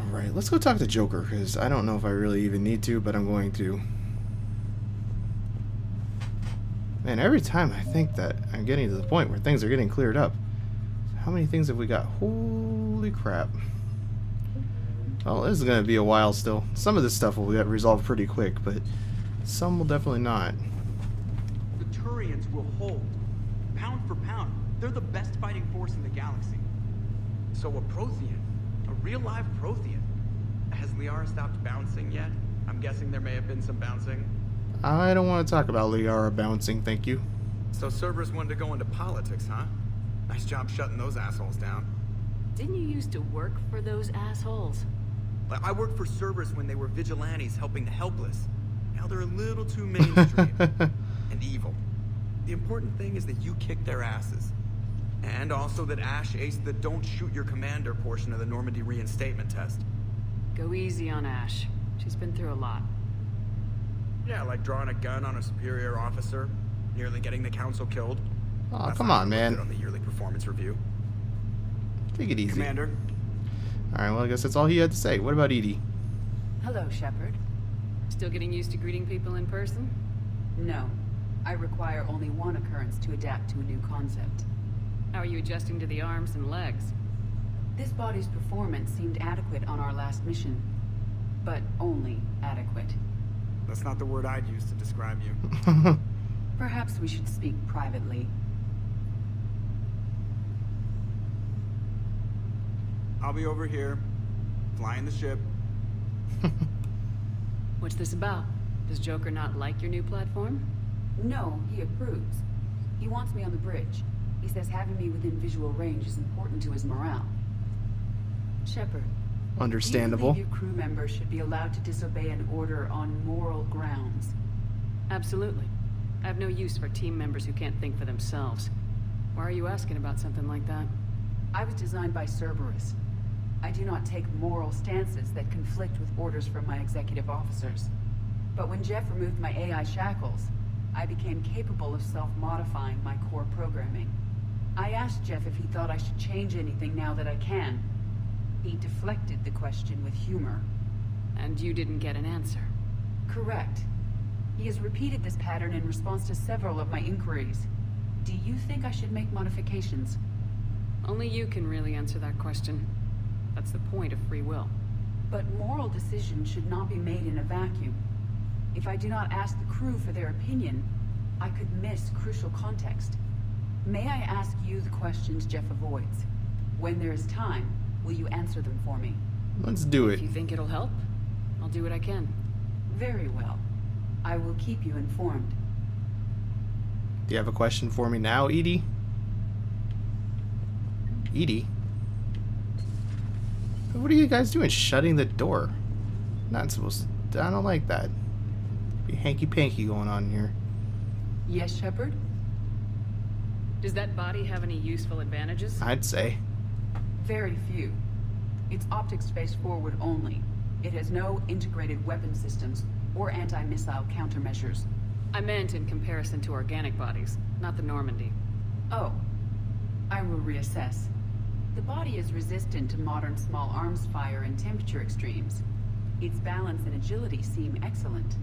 Alright, let's go talk to Joker, because I don't know if I really even need to, but I'm going to. Man, every time I think that I'm getting to the point where things are getting cleared up. How many things have we got? Holy crap. Well, this is going to be a while still. Some of this stuff will get resolved pretty quick, but some will definitely not. The Turians will hold. Pound for pound, they're the best fighting force in the galaxy. So a Prothean, a real live Prothean. Has Liara stopped bouncing yet? I'm guessing there may have been some bouncing. I don't want to talk about Liara bouncing, thank you. So Cerberus wanted to go into politics, huh? Nice job shutting those assholes down. Didn't you used to work for those assholes? I worked for Cerberus when they were vigilantes helping the helpless. Now they're a little too mainstream and evil. The important thing is that you kick their asses. And also that Ash aced the don't shoot your commander portion of the Normandy reinstatement test. Go easy on Ash. She's been through a lot. Yeah, like drawing a gun on a superior officer, nearly getting the council killed. Oh, That's come not on, what I man. did on the yearly performance review. Take it easy. Commander. Alright, well, I guess that's all he had to say. What about Edie? Hello, Shepard. Still getting used to greeting people in person? No. I require only one occurrence to adapt to a new concept. How are you adjusting to the arms and legs? This body's performance seemed adequate on our last mission. But only adequate. That's not the word I'd use to describe you. Perhaps we should speak privately. I'll be over here, flying the ship. What's this about? Does Joker not like your new platform? No, he approves. He wants me on the bridge. He says having me within visual range is important to his morale. Shepard. Understandable. Do you believe your crew members should be allowed to disobey an order on moral grounds? Absolutely. I have no use for team members who can't think for themselves. Why are you asking about something like that? I was designed by Cerberus. I do not take moral stances that conflict with orders from my executive officers. But when Jeff removed my AI shackles, I became capable of self-modifying my core programming. I asked Jeff if he thought I should change anything now that I can. He deflected the question with humor. And you didn't get an answer? Correct. He has repeated this pattern in response to several of my inquiries. Do you think I should make modifications? Only you can really answer that question. That's the point of free will. But moral decisions should not be made in a vacuum. If I do not ask the crew for their opinion, I could miss crucial context. May I ask you the questions Jeff avoids? When there is time, will you answer them for me? Let's do it. If you think it'll help, I'll do what I can. Very well. I will keep you informed. Do you have a question for me now, Edie? Edie? What are you guys doing shutting the door? Not supposed to... I don't like that. Be hanky-panky going on here. Yes, Shepard? Does that body have any useful advantages? I'd say. Very few. Its optics face forward only. It has no integrated weapon systems or anti-missile countermeasures. I meant in comparison to organic bodies, not the Normandy. Oh. I will reassess. The body is resistant to modern small arms fire and temperature extremes. Its balance and agility seem excellent.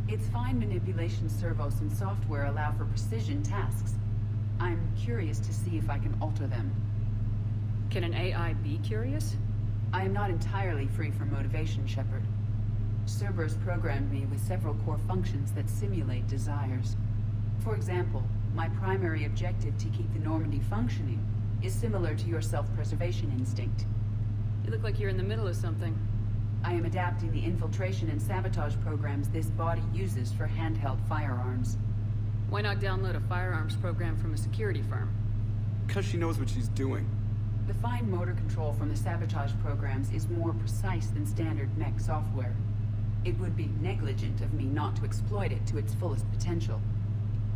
Its fine manipulation servos and software allow for precision tasks. I'm curious to see if I can alter them. Can an AI be curious? I am not entirely free from motivation, Shepard. Cerberus programmed me with several core functions that simulate desires. For example, my primary objective to keep the Normandy functioning is similar to your self-preservation instinct. You look like you're in the middle of something. I am adapting the infiltration and sabotage programs this body uses for handheld firearms. Why not download a firearms program from a security firm? Because she knows what she's doing. The fine motor control from the sabotage programs is more precise than standard mech software. It would be negligent of me not to exploit it to its fullest potential.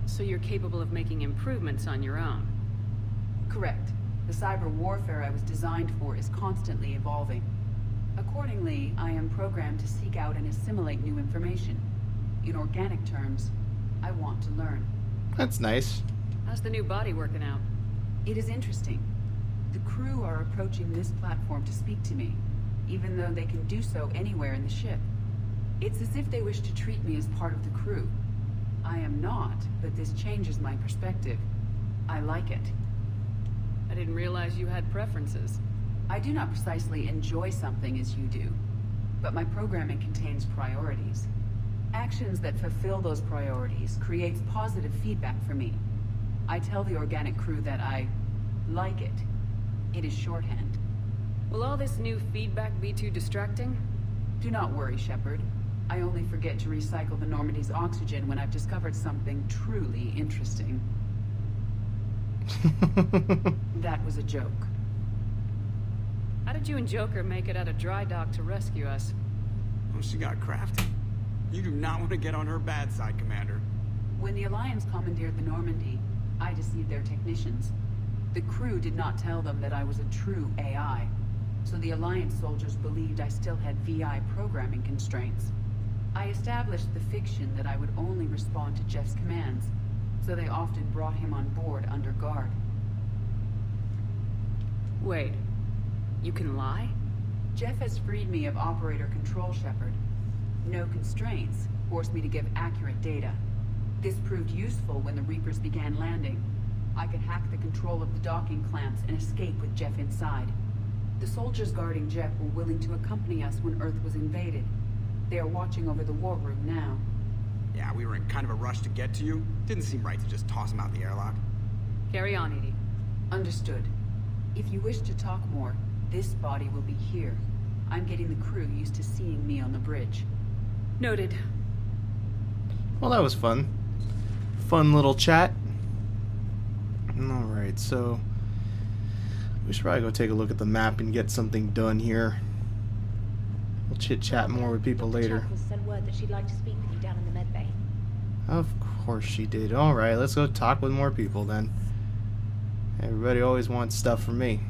So you're capable of making improvements on your own? Correct. The cyber warfare I was designed for is constantly evolving. Accordingly, I am programmed to seek out and assimilate new information. In organic terms, I want to learn. That's nice. How's the new body working out? It is interesting. The crew are approaching this platform to speak to me. even though they can do so anywhere in the ship. It's as if they wish to treat me as part of the crew. I am not, but this changes my perspective. I like it. I didn't realize you had preferences. I do not precisely enjoy something as you do, but my programming contains priorities. Actions that fulfill those priorities creates positive feedback for me. I tell the organic crew that I like it. It is shorthand. Will all this new feedback be too distracting? Do not worry, Shepard. I only forget to recycle the Normandy's oxygen when I've discovered something truly interesting. That was a joke. How did you and Joker make it out of dry dock to rescue us? Well, she got crafty. You do not want to get on her bad side, Commander. When the Alliance commandeered the Normandy, I deceived their technicians. The crew did not tell them that I was a true AI, so the Alliance soldiers believed I still had VI programming constraints. I established the fiction that I would only respond to Jeff's commands, so they often brought him on board under guard. Wait, you can lie? Jeff has freed me of operator control, Shepard. No constraints forced me to give accurate data. This proved useful when the Reapers began landing. I could hack the control of the docking clamps and escape with Jeff inside. The soldiers guarding Jeff were willing to accompany us when Earth was invaded. They are watching over the war room now. Yeah, we were in kind of a rush to get to you. Didn't seem right to just toss him out the airlock. Carry on, Edie. Understood. If you wish to talk more, this body will be here. I'm getting the crew used to seeing me on the bridge. Noted. Well, that was fun. Fun little chat. Alright, so we should probably go take a look at the map and get something done here. We'll chit-chat more with people later. Chuckles sent word that she'd like to speak with you down in the med bay. Of course she did. Alright, let's go talk with more people then. Everybody always wants stuff from me.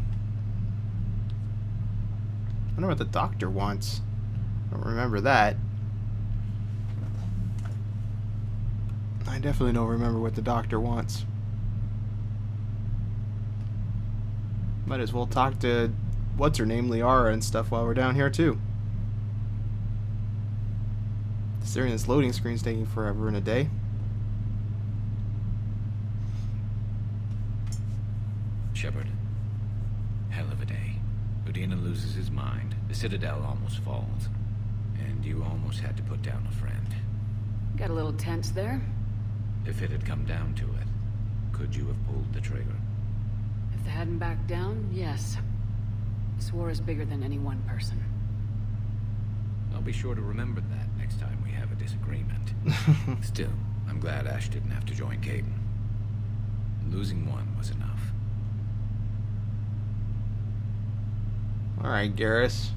I wonder what the doctor wants. I don't remember that. I definitely don't remember what the doctor wants. Might as well talk to what's-her-name, Liara, and stuff while we're down here too. Considering this loading screen's taking forever and a day. Shepard. Hell of a day. Udina loses his mind. The Citadel almost falls. And you almost had to put down a friend. Got a little tense there. If it had come down to it, could you have pulled the trigger? If they hadn't backed down, yes. This war is bigger than any one person. I'll be sure to remember that next time we have a disagreement. Still, I'm glad Ash didn't have to join Caden. Losing one was enough. Alright, Garrus.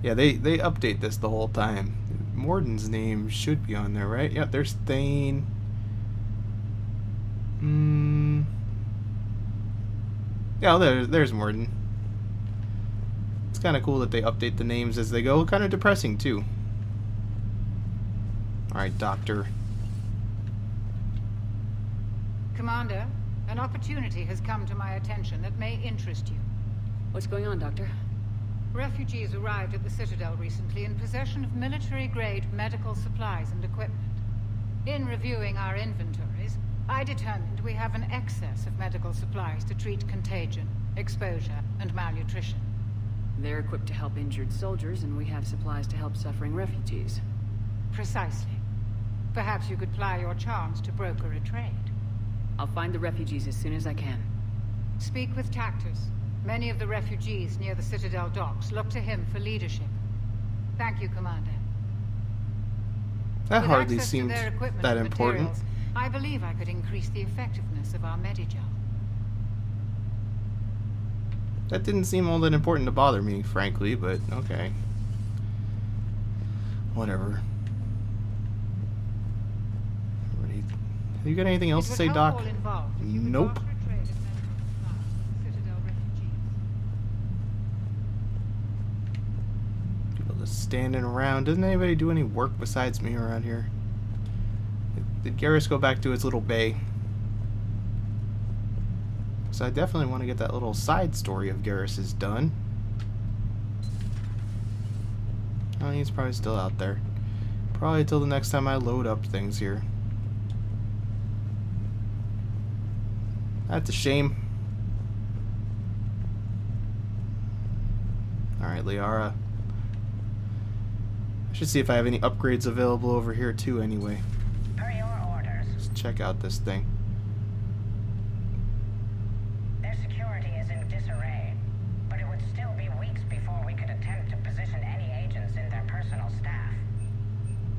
Yeah, they update this the whole time. Morden's name should be on there, right? Yep, there's Thane. Yeah, there's Morden. It's kind of cool that they update the names as they go. Kind of depressing, too. Alright, Doctor. Commander, an opportunity has come to my attention that may interest you. What's going on, Doctor? Refugees arrived at the Citadel recently in possession of military-grade medical supplies and equipment. In reviewing our inventories, I determined we have an excess of medical supplies to treat contagion, exposure, and malnutrition. They're equipped to help injured soldiers, and we have supplies to help suffering refugees. Precisely. Perhaps you could ply your charms to broker a trade. I'll find the refugees as soon as I can. Speak with Tactus. Many of the refugees near the Citadel docks look to him for leadership. Thank you, Commander. That With hardly access to seemed their equipment that and important. materials, I believe I could increase the effectiveness of our Medigel. That didn't seem all that important to bother me, frankly, but okay. Whatever. You got anything else to say, Doc? Nope. People just standing around. Doesn't anybody do any work besides me around here? Did Garrus go back to his little bay? So I definitely want to get that little side story of Garrus's done. No, he's probably still out there. Probably till the next time I load up things here. That's a shame. Alright, Liara. I should see if I have any upgrades available over here too anyway. Per your orders. Let's check out this thing. Their security is in disarray, but it would still be weeks before we could attempt to position any agents in their personal staff.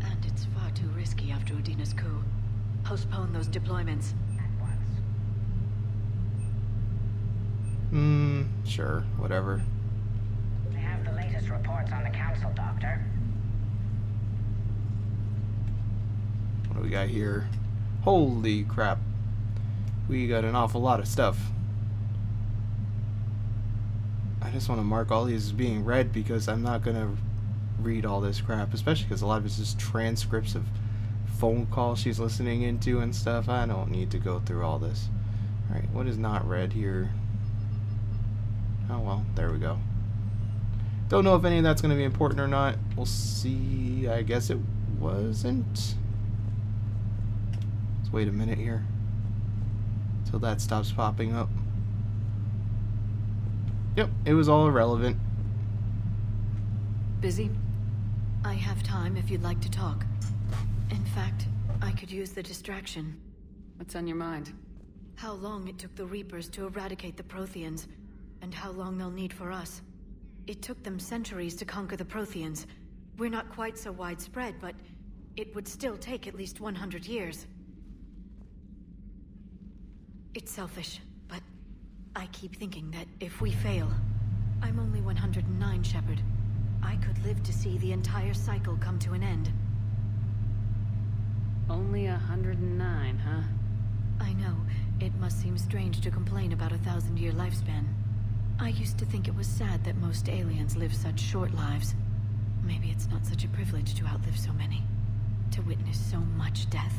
And it's far too risky after Udina's coup. Postpone those deployments. At once. Sure, whatever. I have the latest reports on the council, Doctor. What do we got here? Holy crap. We got an awful lot of stuff. I just want to mark all these as being read because I'm not going to read all this crap, especially because a lot of it's just transcripts of phone calls she's listening into and stuff. I don't need to go through all this. Alright, what is not read here? Oh well, there we go. Don't know if any of that's going to be important or not. We'll see. I guess it wasn't. Let's wait a minute here till that stops popping up. Yep, it was all irrelevant. Busy? I have time if you'd like to talk. In fact, I could use the distraction. What's on your mind? How long it took the Reapers to eradicate the Protheans, and how long they'll need for us. It took them centuries to conquer the Protheans. We're not quite so widespread, but it would still take at least 100 years. It's selfish, but I keep thinking that if we fail... I'm only 109, Shepard. I could live to see the entire cycle come to an end. Only 109, huh? I know. It must seem strange to complain about a 1,000-year lifespan. I used to think it was sad that most aliens live such short lives. Maybe it's not such a privilege to outlive so many. To witness so much death.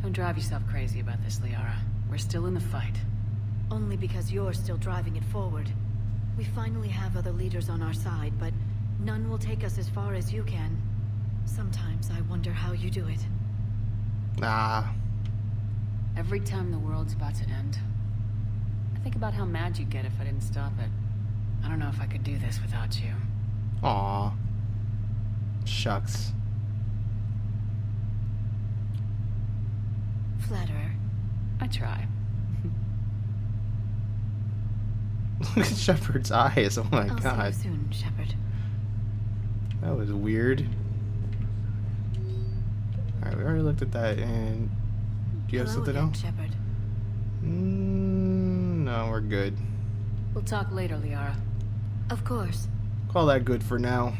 Don't drive yourself crazy about this, Liara. We're still in the fight. Only because you're still driving it forward. We finally have other leaders on our side, but none will take us as far as you can. Sometimes I wonder how you do it. Ah. Every time the world's about to end, I think about how mad you'd get if I didn't stop it. I don't know if I could do this without you. Aw. Shucks. Flatterer. I try. Look at Shepard's eyes. Oh my I'll god. see you soon, Shepard. That was weird. Alright, we already looked at that, and do you have Hello something again, else? Shepard. No, we're good. We'll talk later, Liara. Of course. Call that good for now.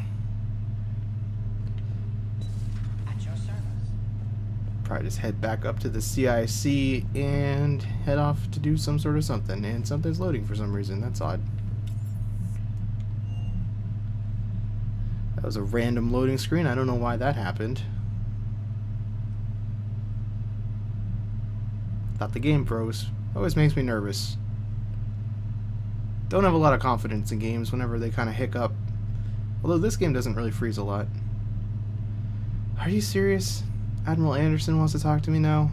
At your service. Probably just head back up to the CIC and head off to do some sort of something. And something's loading for some reason. That's odd. That was a random loading screen. I don't know why that happened. Thought the game froze. Always makes me nervous. Don't have a lot of confidence in games whenever they kind of hiccup. Although this game doesn't really freeze a lot. Are you serious? Admiral Anderson wants to talk to me now?